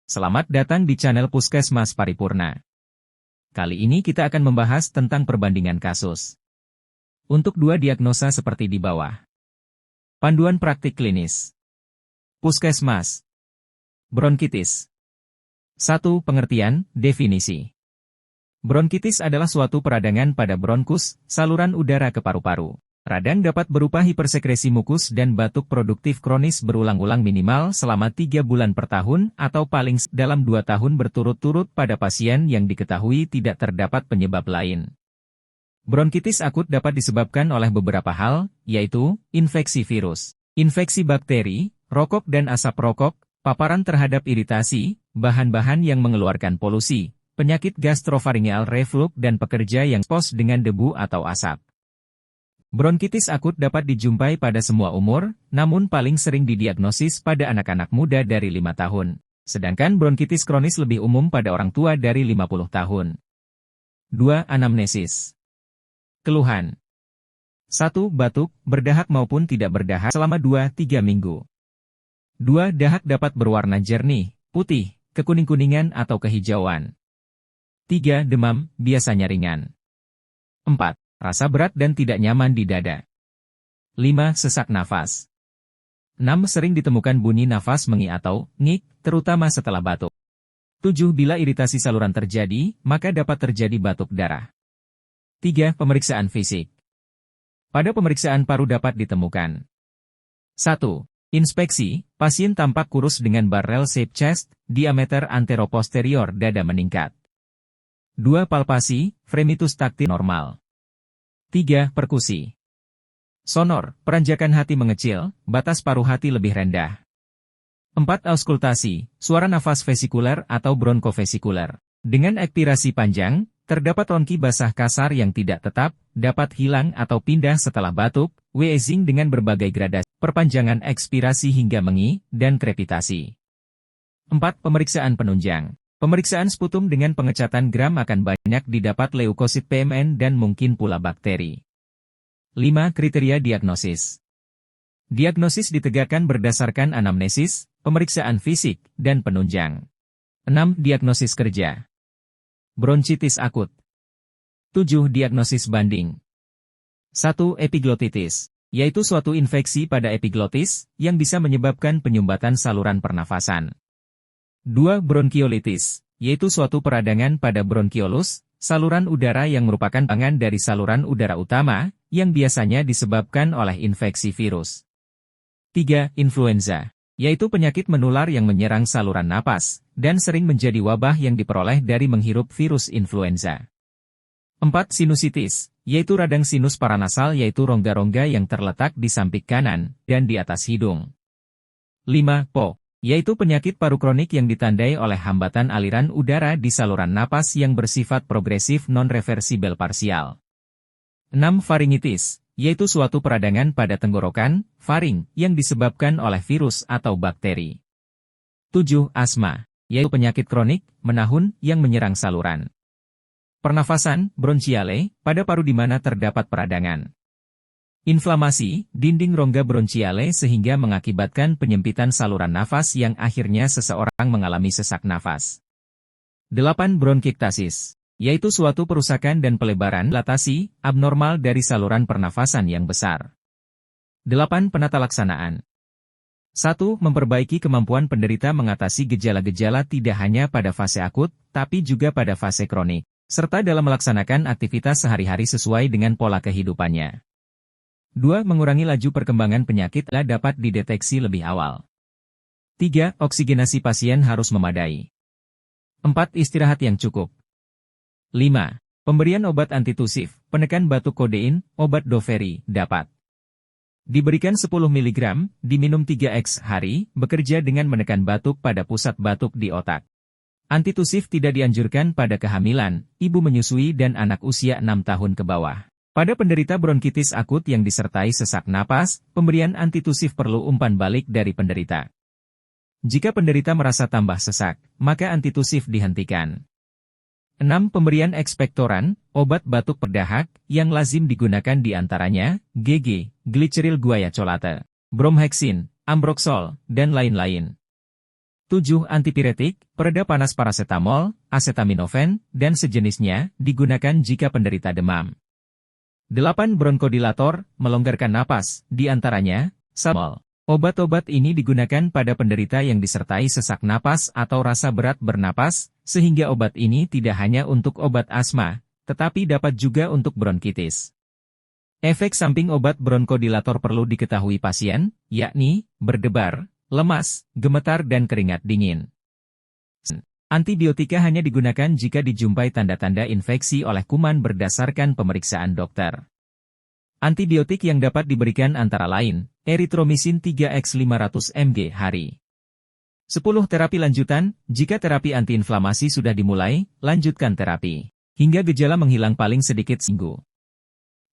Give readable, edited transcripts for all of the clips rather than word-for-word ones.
Selamat datang di channel Puskesmas Paripurna. Kali ini kita akan membahas tentang perbandingan kasus. Untuk dua diagnosa seperti di bawah. Panduan praktik klinis. Puskesmas. Bronkitis. 1. Pengertian, definisi. Bronkitis adalah suatu peradangan pada bronkus, saluran udara ke paru-paru. Radang dapat berupa hipersekresi mukus dan batuk produktif kronis berulang-ulang minimal selama 3 bulan per tahun atau paling dalam 2 tahun berturut-turut pada pasien yang diketahui tidak terdapat penyebab lain. Bronkitis akut dapat disebabkan oleh beberapa hal, yaitu infeksi virus, infeksi bakteri, rokok dan asap rokok, paparan terhadap iritasi, bahan-bahan yang mengeluarkan polusi, penyakit gastrofaringeal reflux dan pekerja yang expose dengan debu atau asap. Bronkitis akut dapat dijumpai pada semua umur, namun paling sering didiagnosis pada anak-anak muda dari 5 tahun. Sedangkan bronkitis kronis lebih umum pada orang tua dari 50 tahun. 2. Anamnesis. Keluhan. 1. Batuk, berdahak maupun tidak berdahak selama 2-3 minggu. 2. Dahak dapat berwarna jernih, putih, kekuning-kuningan atau kehijauan. 3. Demam, biasanya ringan. 4. Rasa berat dan tidak nyaman di dada. 5. Sesak nafas. 6. Sering ditemukan bunyi nafas mengi atau ngik, terutama setelah batuk. 7. Bila iritasi saluran terjadi, maka dapat terjadi batuk darah. 3. Pemeriksaan fisik. Pada pemeriksaan paru dapat ditemukan 1. Inspeksi, pasien tampak kurus dengan barrel-shaped chest, diameter anteroposterior dada meningkat. 2. Palpasi, fremitus taktil normal. 3. Perkusi. Sonor, peranjakan hati mengecil, batas paruh hati lebih rendah. 4. Auskultasi, suara nafas vesikuler atau bronkofesikuler. Dengan ekspirasi panjang, terdapat ronki basah kasar yang tidak tetap, dapat hilang atau pindah setelah batuk, wheezing dengan berbagai gradasi, perpanjangan ekspirasi hingga mengi, dan krepitasi. 4. Pemeriksaan penunjang. Pemeriksaan sputum dengan pengecatan gram akan banyak didapat leukosit PMN dan mungkin pula bakteri. 5. Kriteria diagnosis. Diagnosis ditegakkan berdasarkan anamnesis, pemeriksaan fisik, dan penunjang. 6. Diagnosis kerja. Bronkitis akut. 7. Diagnosis banding. 1. Epiglotitis, yaitu suatu infeksi pada epiglotis, yang bisa menyebabkan penyumbatan saluran pernafasan. 2. Bronkiolitis, yaitu suatu peradangan pada bronkiolus, saluran udara yang merupakan pangan dari saluran udara utama, yang biasanya disebabkan oleh infeksi virus. 3. Influenza, yaitu penyakit menular yang menyerang saluran napas, dan sering menjadi wabah yang diperoleh dari menghirup virus influenza. 4. Sinusitis, yaitu radang sinus paranasal yaitu rongga-rongga yang terletak di samping kanan, dan di atas hidung. 5. PO, yaitu penyakit paru kronik yang ditandai oleh hambatan aliran udara di saluran napas yang bersifat progresif non-reversibel parsial. 6. Faringitis, yaitu suatu peradangan pada tenggorokan, faring, yang disebabkan oleh virus atau bakteri. 7. Asma, yaitu penyakit kronik, menahun, yang menyerang saluran pernafasan, bronchiale, pada paru di mana terdapat peradangan. Inflamasi, dinding rongga bronchiale sehingga mengakibatkan penyempitan saluran nafas yang akhirnya seseorang mengalami sesak nafas. 8. Bronkektasis, yaitu suatu perusakan dan pelebaran dilatasi abnormal dari saluran pernafasan yang besar. 8. Penata laksanaan. 1. Memperbaiki kemampuan penderita mengatasi gejala-gejala tidak hanya pada fase akut, tapi juga pada fase kronik, serta dalam melaksanakan aktivitas sehari-hari sesuai dengan pola kehidupannya. 2. Mengurangi laju perkembangan penyakit dapat dideteksi lebih awal. 3. Oksigenasi pasien harus memadai. 4. Istirahat yang cukup. 5. Pemberian obat antitusif, penekan batuk kodein, obat doferi, dapat diberikan 10 mg, diminum 3x hari, bekerja dengan menekan batuk pada pusat batuk di otak. Antitusif tidak dianjurkan pada kehamilan, ibu menyusui dan anak usia 6 tahun ke bawah. Pada penderita bronkitis akut yang disertai sesak napas, pemberian antitusif perlu umpan balik dari penderita. Jika penderita merasa tambah sesak, maka antitusif dihentikan. 6. Pemberian ekspektoran, obat batuk berdahak, yang lazim digunakan di antaranya, GG, glyceryl guaiacol, bromhexin, ambroxol, dan lain-lain. 7. Antipiretik, pereda panas paracetamol, acetaminophen, dan sejenisnya, digunakan jika penderita demam. 8. Bronkodilator, melonggarkan napas, di antaranya, salmol. Obat-obat ini digunakan pada penderita yang disertai sesak napas atau rasa berat bernapas, sehingga obat ini tidak hanya untuk obat asma, tetapi dapat juga untuk bronkitis. Efek samping obat bronkodilator perlu diketahui pasien, yakni, berdebar, lemas, gemetar dan keringat dingin. Antibiotika hanya digunakan jika dijumpai tanda-tanda infeksi oleh kuman berdasarkan pemeriksaan dokter. Antibiotik yang dapat diberikan antara lain, eritromisin 3x 500 mg hari. 10. Terapi lanjutan, jika terapi antiinflamasi sudah dimulai, lanjutkan terapi. Hingga gejala menghilang paling sedikit seminggu.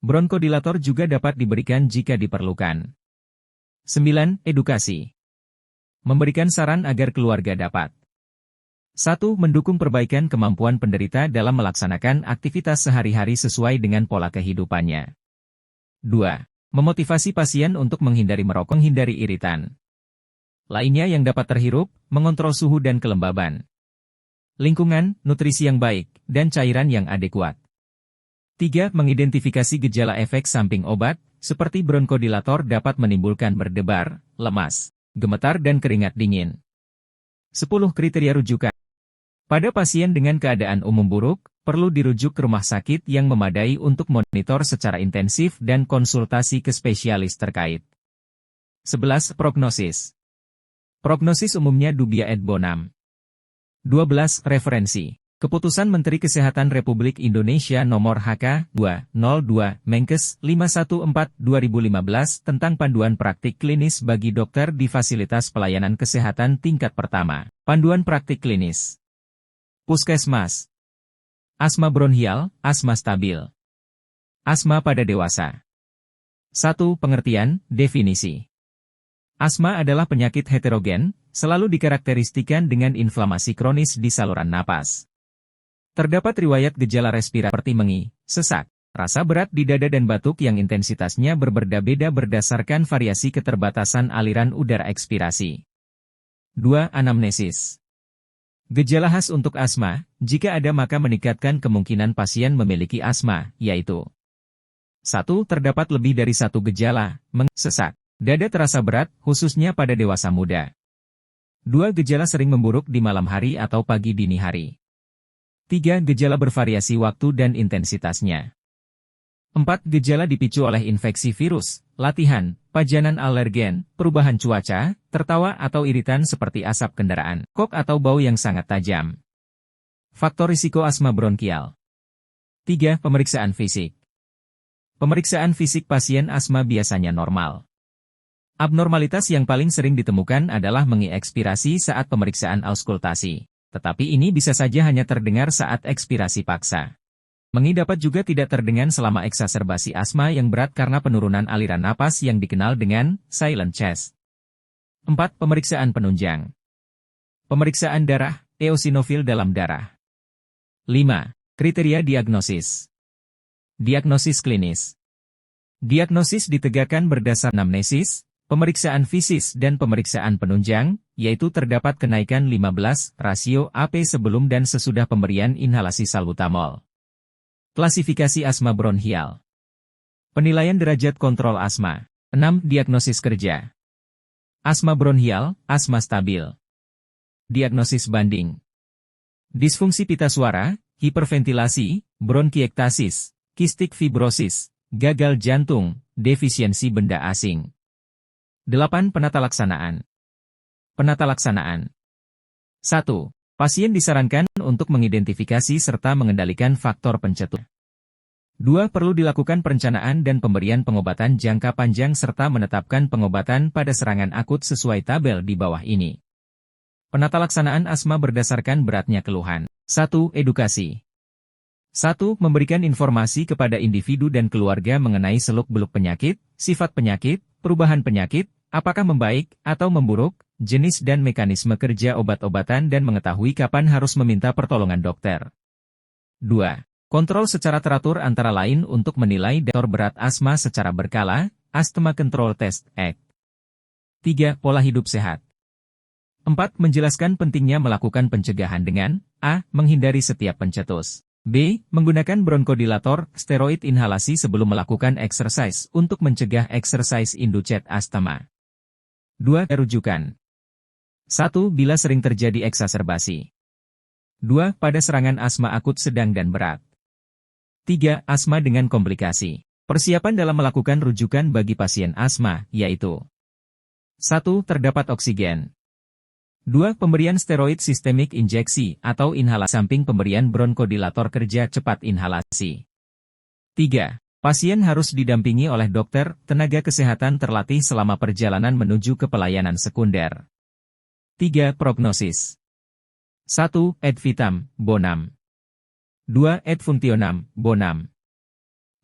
Bronkodilator juga dapat diberikan jika diperlukan. 9. Edukasi. Memberikan saran agar keluarga dapat 1. Mendukung perbaikan kemampuan penderita dalam melaksanakan aktivitas sehari-hari sesuai dengan pola kehidupannya. 2. Memotivasi pasien untuk menghindari merokok, menghindari iritan lainnya yang dapat terhirup, mengontrol suhu dan kelembaban. Lingkungan, nutrisi yang baik, dan cairan yang adekuat. 3. Mengidentifikasi gejala efek samping obat, seperti bronkodilator dapat menimbulkan berdebar, lemas, gemetar dan keringat dingin. 10. Kriteria rujukan. Pada pasien dengan keadaan umum buruk, perlu dirujuk ke rumah sakit yang memadai untuk monitor secara intensif dan konsultasi ke spesialis terkait. 11. Prognosis. Prognosis umumnya dubia et bonum. 12. Referensi. Keputusan Menteri Kesehatan Republik Indonesia Nomor HK-202-Menkes 514/2015 tentang panduan praktik klinis bagi dokter di fasilitas pelayanan kesehatan tingkat pertama. Panduan praktik klinis. Puskesmas. Asma bronhial, asma stabil. Asma pada dewasa. 1. Pengertian, definisi. Asma adalah penyakit heterogen, selalu dikarakteristikan dengan inflamasi kronis di saluran napas. Terdapat riwayat gejala respiratori seperti mengi, sesak, rasa berat di dada dan batuk yang intensitasnya berbeda-beda berdasarkan variasi keterbatasan aliran udara ekspirasi. 2. Anamnesis. Gejala khas untuk asma, jika ada maka meningkatkan kemungkinan pasien memiliki asma, yaitu 1. Terdapat lebih dari satu gejala, sesak, dada terasa berat, khususnya pada dewasa muda. 2. Gejala sering memburuk di malam hari atau pagi dini hari. 3. Gejala bervariasi waktu dan intensitasnya. 4. Gejala dipicu oleh infeksi virus, latihan, pajanan alergen, perubahan cuaca, tertawa atau iritan seperti asap kendaraan, kok atau bau yang sangat tajam. Faktor risiko asma bronkial. 3. Pemeriksaan fisik. Pemeriksaan fisik pasien asma biasanya normal. Abnormalitas yang paling sering ditemukan adalah mengi ekspirasi saat pemeriksaan auskultasi. Tetapi ini bisa saja hanya terdengar saat ekspirasi paksa. Mengi dapat juga tidak terdengar selama eksaserbasi asma yang berat karena penurunan aliran napas yang dikenal dengan silent chest. 4. Pemeriksaan penunjang. Pemeriksaan darah, eosinofil dalam darah. 5. Kriteria diagnosis. Diagnosis klinis. Diagnosis ditegakkan berdasar anamnesis, pemeriksaan fisik dan pemeriksaan penunjang, yaitu terdapat kenaikan 15 rasio AP sebelum dan sesudah pemberian inhalasi salbutamol. Klasifikasi asma bronhial. Penilaian derajat kontrol asma. 6. Diagnosis kerja. Asma bronhial, asma stabil. Diagnosis banding. Disfungsi pita suara, hiperventilasi, bronkiektasis, kistik fibrosis, gagal jantung, defisiensi benda asing. 8. Penata laksanaan. Penata laksanaan. 1. Pasien disarankan untuk mengidentifikasi serta mengendalikan faktor pencetus. 2. Perlu dilakukan perencanaan dan pemberian pengobatan jangka panjang serta menetapkan pengobatan pada serangan akut sesuai tabel di bawah ini. Penata laksanaan asma berdasarkan beratnya keluhan. 1. Edukasi. 1. Memberikan informasi kepada individu dan keluarga mengenai seluk-beluk penyakit, sifat penyakit, perubahan penyakit, apakah membaik atau memburuk, jenis dan mekanisme kerja obat-obatan dan mengetahui kapan harus meminta pertolongan dokter. 2. Kontrol secara teratur antara lain untuk menilai faktor berat asma secara berkala, Asthma Control Test Act. 3. Pola hidup sehat. 4. Menjelaskan pentingnya melakukan pencegahan dengan A. Menghindari setiap pencetus. B. Menggunakan bronkodilator, steroid inhalasi sebelum melakukan exercise untuk mencegah exercise-induced asthma. 2. Rujukan. 1. Bila sering terjadi eksaserbasi. 2. Pada serangan asma akut sedang dan berat. 3. Asma dengan komplikasi. Persiapan dalam melakukan rujukan bagi pasien asma, yaitu 1. Terdapat oksigen. 2. Pemberian steroid sistemik injeksi atau inhalasi samping pemberian bronkodilator kerja cepat inhalasi. 3. Pasien harus didampingi oleh dokter, tenaga kesehatan terlatih selama perjalanan menuju ke pelayanan sekunder. 3. Prognosis. 1. Ad vitam bonum. 2. Ad functionem bonum.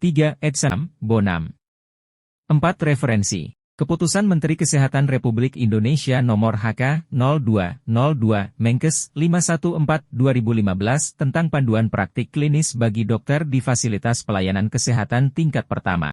3. Ad sanam bonum. 4. Referensi. Keputusan Menteri Kesehatan Republik Indonesia Nomor HK 0202 Menkes 514/2015 tentang panduan praktik klinis bagi dokter di fasilitas pelayanan kesehatan tingkat pertama.